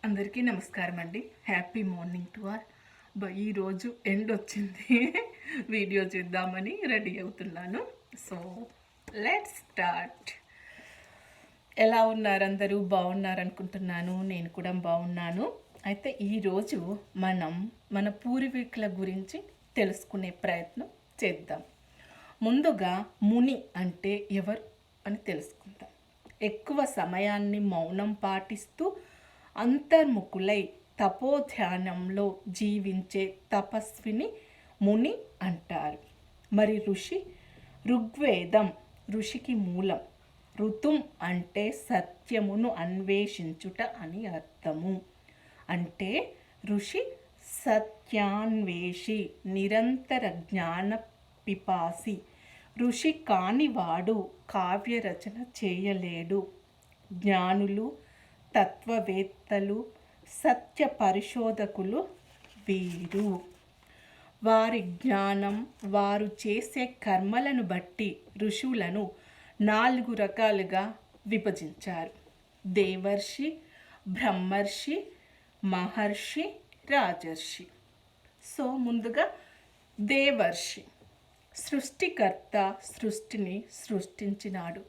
అందరికీ నమస్కారం అండి. Happy morning to all. ఈరోజు ఎండ్ వచ్చింది. వీడియో చేద్దామని రెడీ అవుతున్నాను. So let's start. ఎలా ఉన్నారు అందరూ? బాగున్నారనుకుంటున్నాను. నేను కూడా బాగున్నాను. అయితే ఈరోజు మనం మన పూర్వీకుల గురించి తెలుసుకునే ప్రయత్నం చేద్దాం. ముందుగా ముని అంటే ఎవరు అని తెలుసుకుందాం. ఎక్కువ సమయాన్ని మౌనం పాటిస్తూ అంతర్ముఖులై తపోధ్యానంలో జీవించే తపస్విని ముని అంటారు. మరి ఋషి, ఋగ్వేదం ఋషికి మూలం. ఋతుం అంటే సత్యమును అన్వేషించుట అని అర్థము. అంటే ఋషి సత్యాన్వేషి, నిరంతర జ్ఞాన పిపాసి. ఋషి కానివాడు కావ్యరచన చేయలేడు. జ్ఞానులు, తత్వవేత్తలు, సత్య పరిశోధకులు వీరు. వారి జ్ఞానం, వారు చేసే కర్మలను బట్టి ఋషులను 4 రకాలుగా విభజించారు. దేవర్షి, బ్రహ్మర్షి, మహర్షి, రాజర్షి. సో ముందుగా దేవర్షి. సృష్టికర్త సృష్టిని సృష్టించినాడు.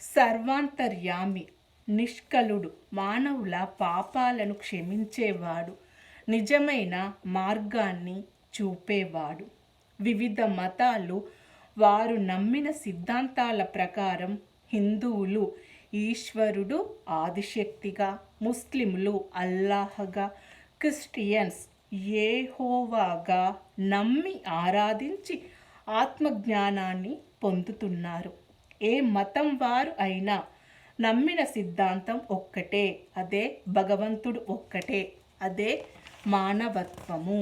సర్వాంతర్యామి, నిష్కలుడు, మానవుల పాపాలను క్షమించేవాడు, నిజమైన మార్గాన్ని చూపేవాడు. వివిధ మతాలు వారు నమ్మిన సిద్ధాంతాల ప్రకారం హిందువులు ఈశ్వరుడు ఆదిశక్తిగా, ముస్లింలు అల్లాహగా, క్రిస్టియన్స్ యెహోవాగా నమ్మి ఆరాధించి ఆత్మజ్ఞానాన్ని పొందుతున్నారు. ఏ మతం వారు అయినా నమ్మిన సిద్ధాంతం ఒక్కటే, అదే భగవంతుడు ఒక్కటే, అదే మానవత్వము.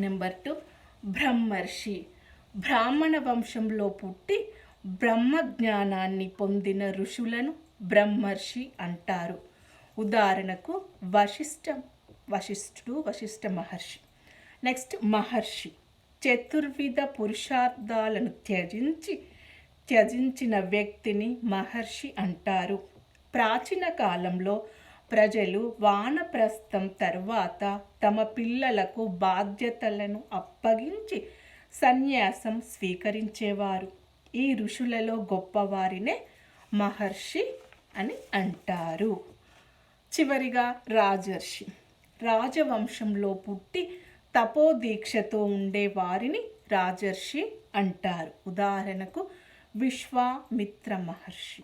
నెంబర్ 2 బ్రహ్మర్షి. బ్రాహ్మణ వంశంలో పుట్టి బ్రహ్మ జ్ఞానాన్ని పొందిన ఋషులను బ్రహ్మర్షి అంటారు. ఉదాహరణకు వశిష్ఠ మహర్షి. నెక్స్ట్ మహర్షి. చతుర్విధ పురుషార్థాలను త్యజించిన వ్యక్తిని మహర్షి అంటారు. ప్రాచీన కాలంలో ప్రజలు వానప్రస్థం తర్వాత తమ పిల్లలకు బాధ్యతలను అప్పగించి సన్యాసం స్వీకరించేవారు. ఈ ఋషులలో గొప్పవారినే మహర్షి అని అంటారు. చివరిగా రాజర్షి. రాజవంశంలో పుట్టి తపోదీక్షతో ఉండే వారిని రాజర్షి అంటారు. ఉదాహరణకు విశ్వామిత్ర మహర్షి.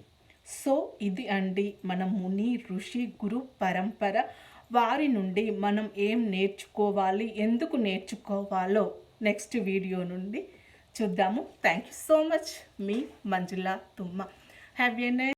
సో ఇది అండి మన ముని, ఋషి, గురు పరంపర. వారి నుండి మనం ఏం నేర్చుకోవాలి, ఎందుకు నేర్చుకోవాలో నెక్స్ట్ వీడియో నుండి చూద్దాము. Thank you so much. మీ Manjula Tumma. Have a nice